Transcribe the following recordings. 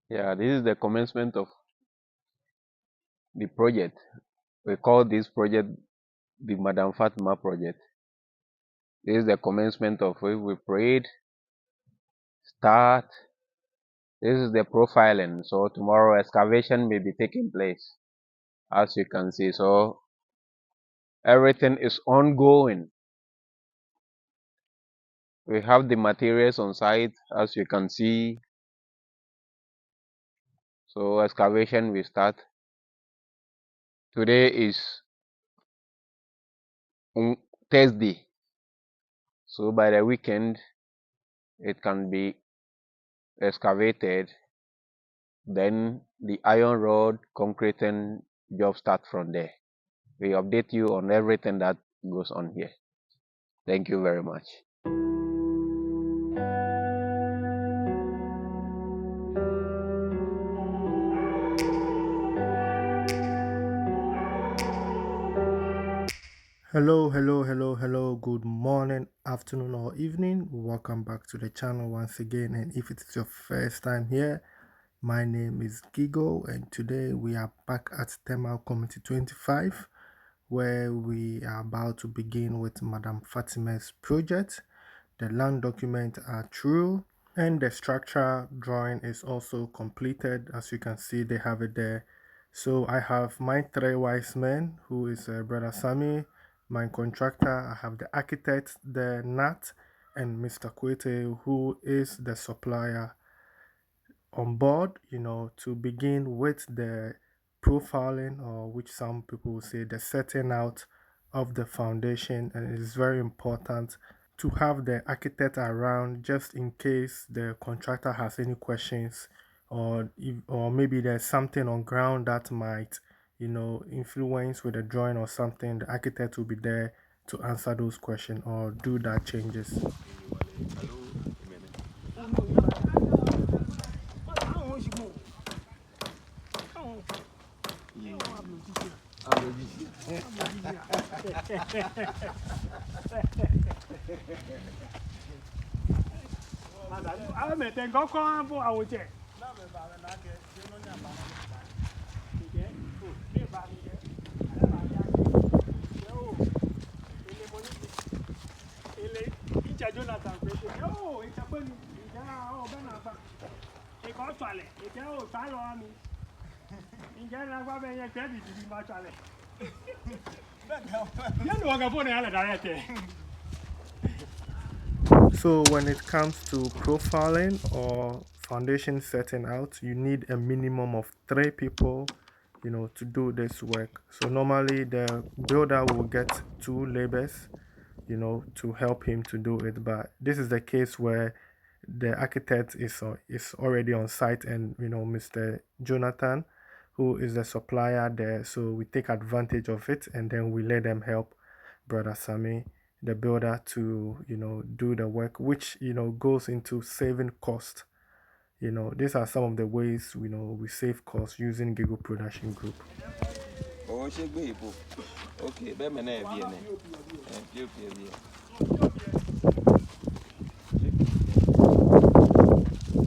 Yeah, this is the commencement of the project. We call this project the Madam Fatima project. This is the commencement of it. We prayed, start. This is the profiling. So tomorrow excavation may be taking place, as you can see. So everything is ongoing. We have the materials on site, as you can see. So excavation will start. Today is Thursday. So by the weekend, it can be excavated. Then the iron rod concreting job start from there. We update you on everything that goes on here. Thank you very much. Hello. Good morning, afternoon, or evening. Welcome back to the channel once again. And if it is your first time here, my name is Gigo, and today we are back at Thermal Committee 25, where we are about to begin with Madam Fatima's project. The land documents are true, and the structure drawing is also completed. As you can see, they have it there. So I have my three wise men, who is Brother Sammy, my contractor. I have the architect, the Nat, and Mr. Kwete, who is the supplier on board, to begin with the profiling, or which some people say the setting out of the foundation. And it is very important to have the architect around just in case the contractor has any questions, or maybe there's something on ground that might influence with the drawing or something. The architect will be there to answer those questions or do that changes. So when it comes to profiling or foundation setting out, you need a minimum of three people, to do this work. So normally the builder will get two laborers, to help him to do it. But this is the case where the architect is already on site, and Mr. Jonathan, who is the supplier there. So we take advantage of it, and then we let them help Brother Sammy, the builder, to do the work, which goes into saving cost. These are some of the ways we save costs using Giggle Production Group. Oh, she go ibo. Okay, be me na ebie ne. Pio pio bie.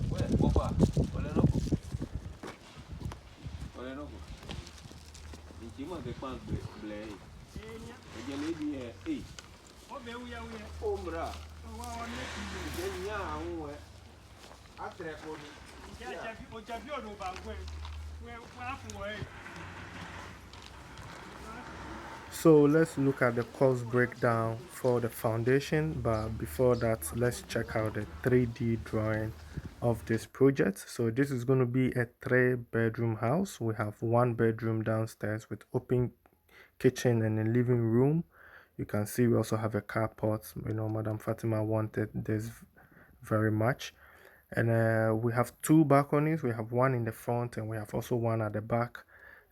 Well, papa, ole no go. Nti mo te pan ble. E je le bi e. O be wu ya wu. O mra. O wa ne ti. Je nya ahun e. Atre ko ni. O ja bi o no ba gwe. We afu we. So let's look at the cost breakdown for the foundation, but before that, let's check out the 3D drawing of this project. So this is going to be a 3-bedroom house. We have 1 bedroom downstairs with open kitchen and a living room. You can see we also have a carport. Madam Fatima wanted this very much. And we have 2 balconies. We have one in the front and we have also one at the back.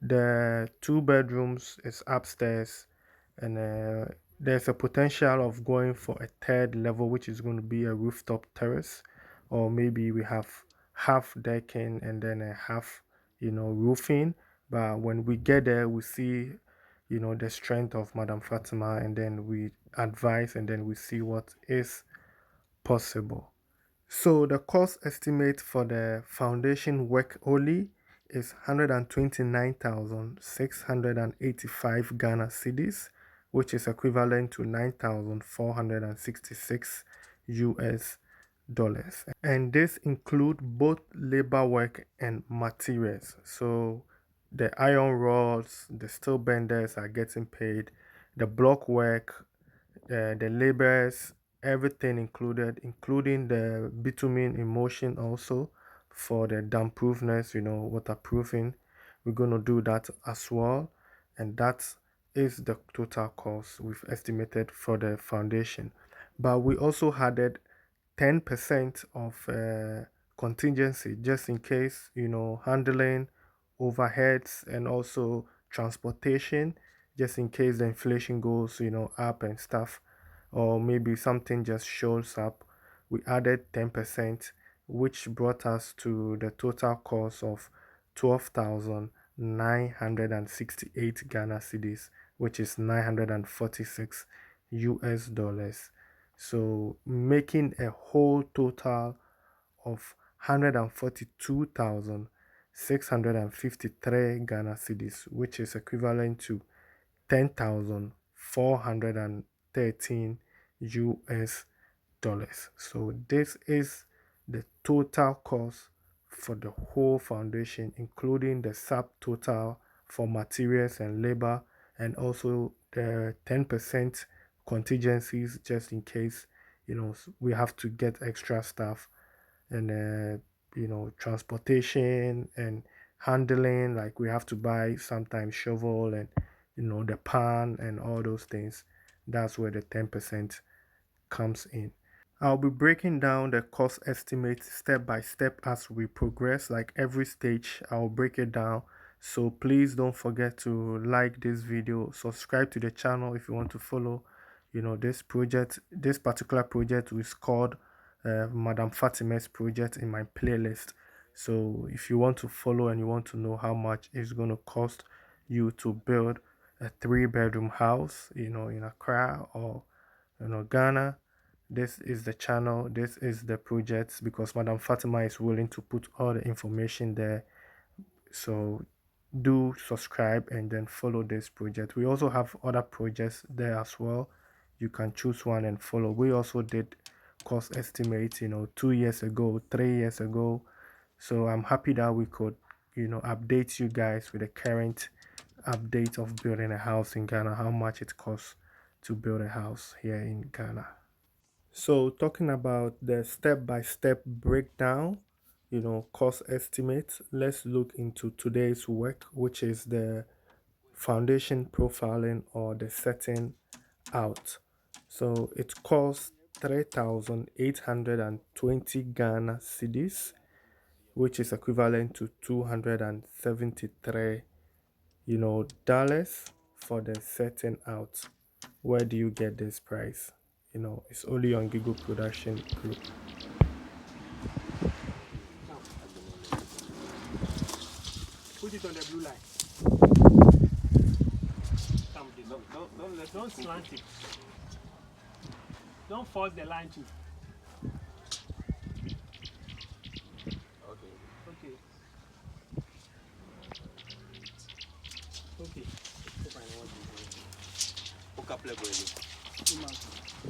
The 2 bedrooms is upstairs, and there's a potential of going for a third level, which is going to be a rooftop terrace, or maybe we have half decking and then a half roofing. But when we get there, we see the strength of Madam Fatima, and then we advise, and then we see what is possible. So the cost estimate for the foundation work only is 129,685 Ghana cedis, which is equivalent to 9,466 US dollars. And this include both labor work and materials. So the iron rods, the steel benders are getting paid, the block work, the labors, everything included, including the bitumen emulsion also for the damp-proofness, waterproofing. We're going to do that as well. And that is the total cost we've estimated for the foundation. But we also added 10% of contingency just in case, handling, overheads, and also transportation, just in case the inflation goes, up and stuff, or maybe something just shows up. We added 10%, which brought us to the total cost of 12,968 Ghana cedis, which is 946 US dollars. So making a whole total of 142,653 Ghana cedis, which is equivalent to 10,413 US dollars. So this is the total cost for the whole foundation, including the subtotal for materials and labor, and also the 10% contingencies just in case we have to get extra staff, and transportation and handling, like we have to buy sometimes shovel and the pan and all those things. That's where the 10% comes in. I'll be breaking down the cost estimate step by step as we progress. Like every stage, I'll break it down. So please don't forget to like this video, subscribe to the channel if you want to follow, this project. This particular project is called Madam Fatima's project in my playlist. So if you want to follow and you want to know how much it's going to cost you to build a 3-bedroom house, in Accra or Ghana, this is the channel, this is the project, because Madam Fatima is willing to put all the information there. So do subscribe and then follow this project. We also have other projects there as well. You can choose one and follow. We also did cost estimates 2 years ago, 3 years ago. So I'm happy that we could update you guys with the current update of building a house in Ghana, how much it costs to build a house here in Ghana. So talking about the step-by-step breakdown, cost estimates, let's look into today's work, which is the foundation profiling or the setting out. So it costs 3,820 Ghana cedis, which is equivalent to 273, dollars for the setting out. Where do you get this price? It's only on Google Production Group. Put it on the blue line. Come, don't slant it. Don't force the line to. Okay. Okay.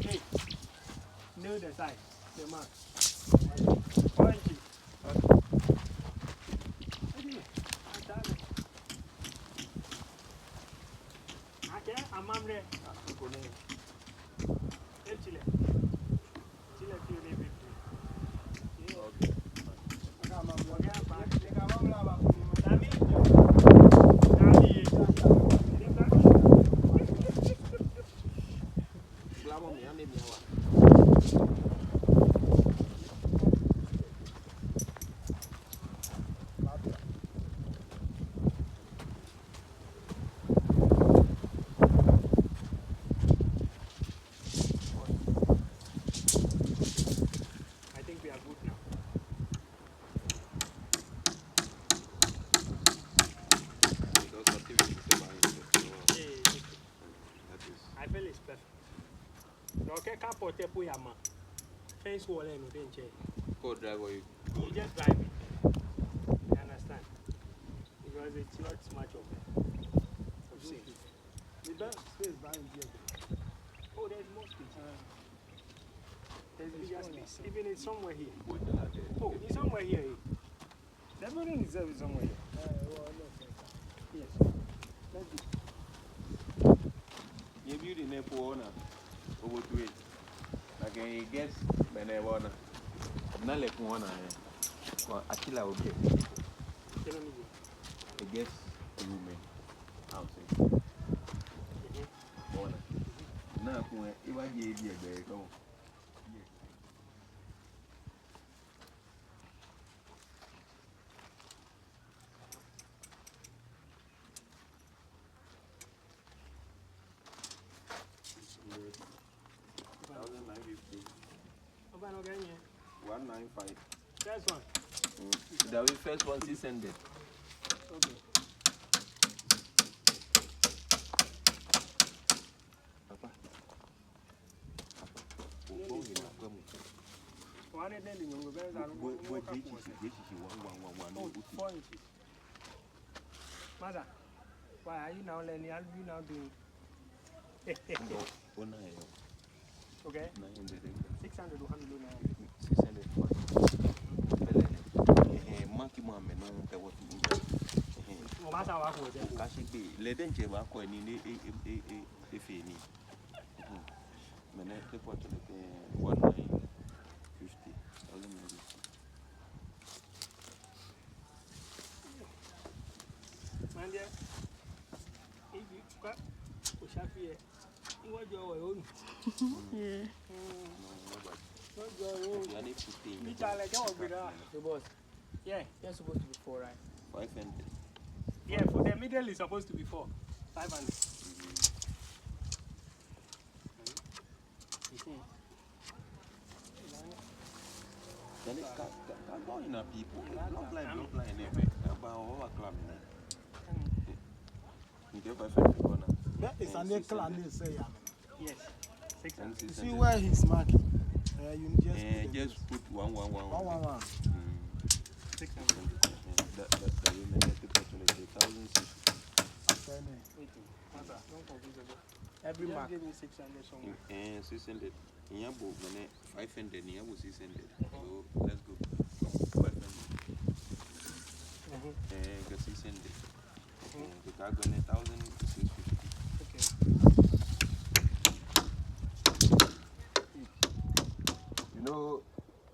Hey, nail the side, the mark. Orange. Okay, I'm there. Chile. Chile, I think we are good now. I feel it's perfect. Okay, can't put a fence wall and change. before drive or you You just drive it. You understand? Because it's not much of space. The best space behind here. Oh, there's more space. There's bigger space. Even it's somewhere here. Oh, it's somewhere here. The building itself is somewhere here. Yes. Let's do. you build in a corner over to it. Like it gets whenever not like one or Akila will get it gets women outside. Now, if I gave you a go. Open again, yeah. 195. First one. That was first one 600. Okay. Papa. One and then you guys are What did you 4 inches. Mother, why are you now learning? I'll be now doing. Okay. 600 or 100 now. 600. Monkey Mamma, no one what you do. Master, I was there. Cash be, let them give up when you if you need. Manette what 1950. Man, dear, if you got push up here, you want your own. Yeah. Not your own. You need to think. You tell like how good are the boss? Yeah, they're supposed to be 4, right? 500. Yeah, for the middle is supposed to be 4. 500. You see? Then it's got in people. Not like about our club. You get 500. That is an eclat, they say. Yes. 600. You see where he's marking? You just put 111. 111. 600. The women have to calculate 1,060. Don't confuse it. Every mark. Give me 600 somewhere. 600. In your book, 500, in your book, 600. So let's go. 500. Get 600. The cargo 1,650. You know,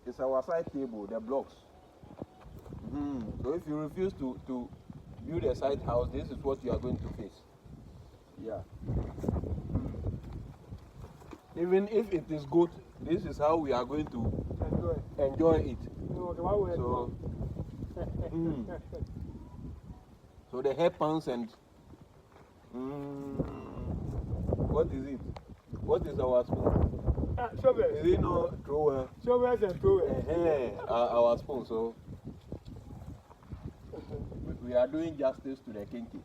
it's our side table, the blocks. So if you refuse to build a side house, this is what you are going to face. Yeah. Even if it is good, this is how we are going to enjoy it. So, so the hairpins and what is it? What is our spoon? Is it not thrower? Shovels and throwers. Our spoon. So we are doing justice to the kinky.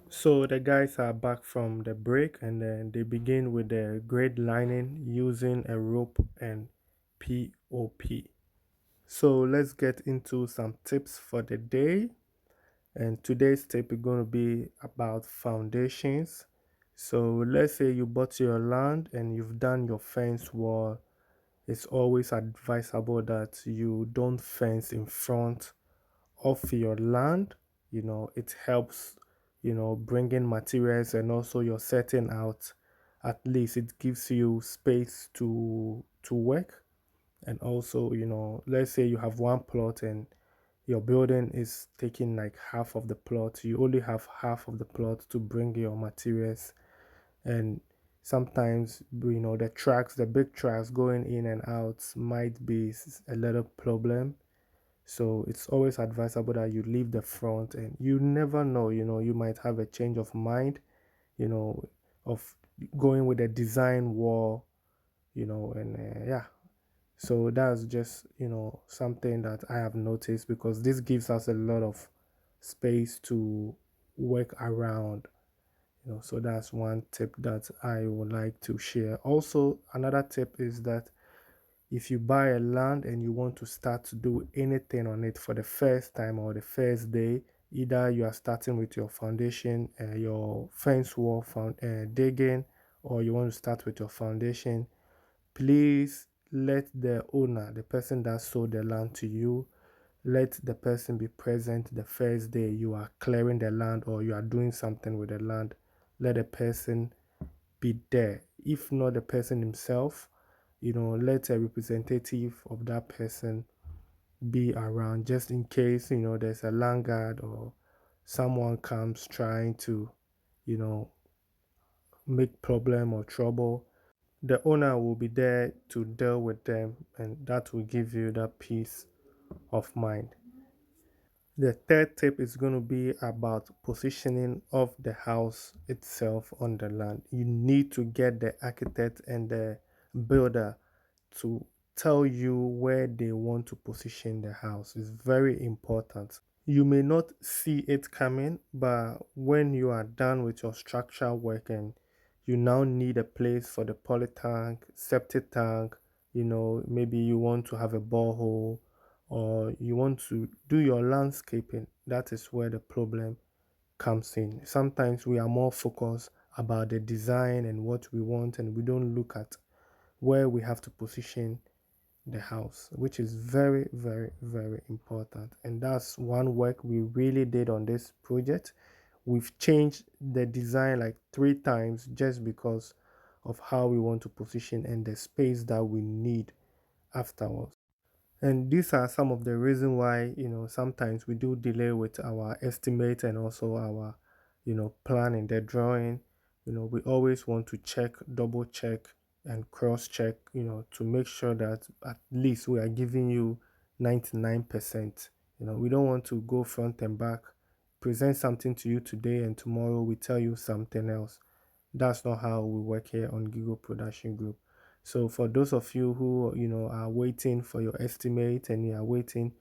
So the guys are back from the break and then they begin with the grade lining using a rope and POP. So let's get into some tips for the day. And today's tip is going to be about foundations. So let's say you bought your land and you've done your fence wall. It's always advisable that you don't fence in front of your land. It helps, bring in materials and also you're setting out. At least it gives you space to work. And also, let's say you have one plot and your building is taking like half of the plot. You only have half of the plot to bring your materials. And sometimes, the big tracks going in and out might be a little problem. So it's always advisable that you leave the front, and you never know, you might have a change of mind, you know, of going with a design wall, and yeah. So that's just, something that I have noticed because this gives us a lot of space to work around. So that's one tip that I would like to share. Also, another tip is that if you buy a land and you want to start to do anything on it for the first time or the first day, either you are starting with your foundation, your fence wall digging, or you want to start with your foundation, please let the owner, the person that sold the land to you, let the person be present the first day you are clearing the land or you are doing something with the land. Let the person be there. If not the person himself, let a representative of that person be around just in case, there's a land guard or someone comes trying to, you know, make problem or trouble. The owner will be there to deal with them, and that will give you that peace of mind. The third tip is going to be about positioning of the house itself on the land. You need to get the architect and the builder to tell you where they want to position the house. It's very important. You may not see it coming, but when you are done with your structural work and you now need a place for the poly tank, septic tank, maybe you want to have a borehole or you want to do your landscaping, that is where the problem comes in. Sometimes we are more focused about the design and what we want, and we don't look at where we have to position the house, which is very, very, very important. And that's one work we really did on this project. We've changed the design like 3 times just because of how we want to position and the space that we need afterwards. And these are some of the reasons why, sometimes we do delay with our estimate and also our, planning, the drawing. We always want to check, double check, and cross check, to make sure that at least we are giving you 99%. We don't want to go front and back, present something to you today, and tomorrow we tell you something else. That's not how we work here on Gigo Production Group. So for those of you who are waiting for your estimate and you are waiting,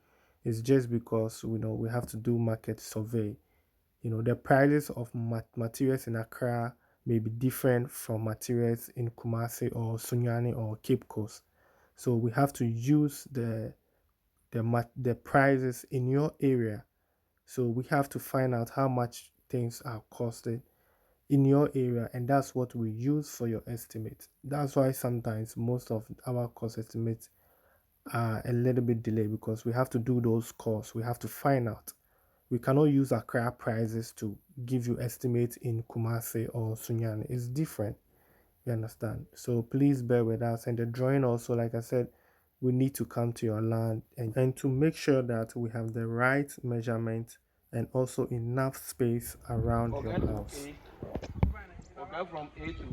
it's just because we have to do market survey. The prices of materials in Accra may be different from materials in Kumasi or Sunyani or Cape Coast. So we have to use the prices in your area. So we have to find out how much things are costing in your area, and that's what we use for your estimate. That's why sometimes most of our cost estimates are a little bit delayed because we have to do those costs. We have to find out. We cannot use Accra prices to give you estimates in Kumasi or Sunyani. It's different. You understand? So please bear with us. And the drawing also, like I said, we need to come to your land and to make sure that we have the right measurement and also enough space around your house. Okay, from A to E to B.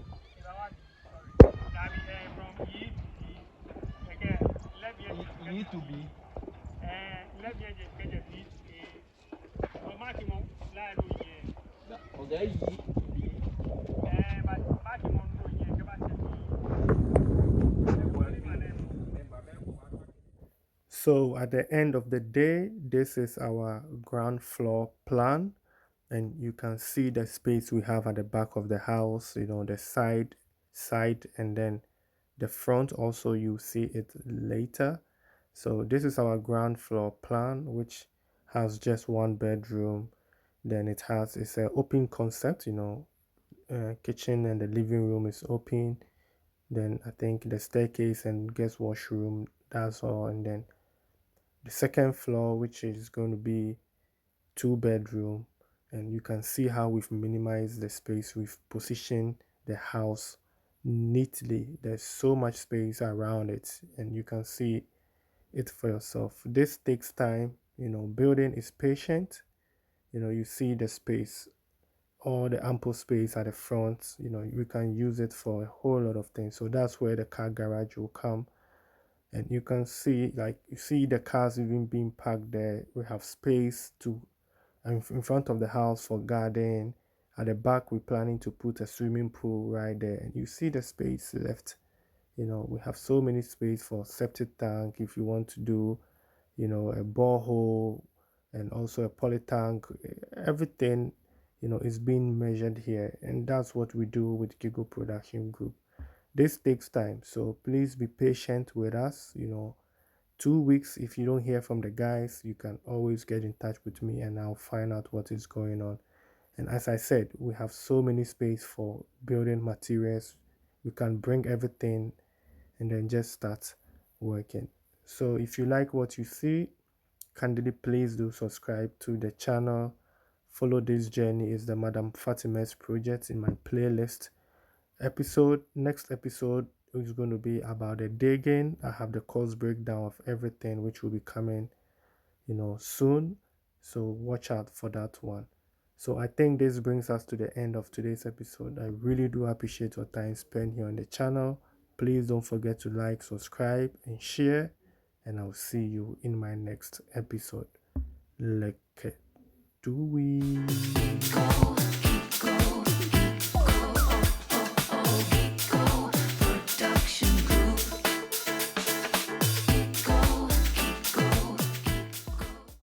Okay, E to B. So at the end of the day, this is our ground floor plan, and you can see the space we have at the back of the house, the side, and then the front also you see it later. So this is our ground floor plan, which has just one bedroom. Then it's an open concept, kitchen and the living room is open. Then I think the staircase and guest washroom, that's all. And then the second floor, which is going to be 2 bedroom, and you can see how we've minimized the space. We've positioned the house neatly. There's so much space around it, and you can see it for yourself. This takes time. Building is patient. You see the space, all the ample space at the front. You can use it for a whole lot of things. So that's where the car garage will come. And you can see, like, you see the cars even being parked there. We have space to in front of the house for garden. At the back, we're planning to put a swimming pool right there. And you see the space left. We have so many space for septic tank if you want to do, a borehole and also a poly tank. Everything is being measured here, and that's what we do with Gigo Production Group. This takes time, so please be patient with us. 2 weeks, if you don't hear from the guys, you can always get in touch with me and I'll find out what is going on. And as I said, we have so many space for building materials. We can bring everything and then just start working. So if you like what you see, kindly please do subscribe to the channel. Follow this journey is the Madam Fatima's project in my playlist. Next episode is going to be about the digging. I have the course breakdown of everything which will be coming soon, so watch out for that one. So I think this brings us to the end of today's episode. I really do appreciate your time spent here on the channel. Please don't forget to like, subscribe and share, and I'll see you in my next episode. Like do we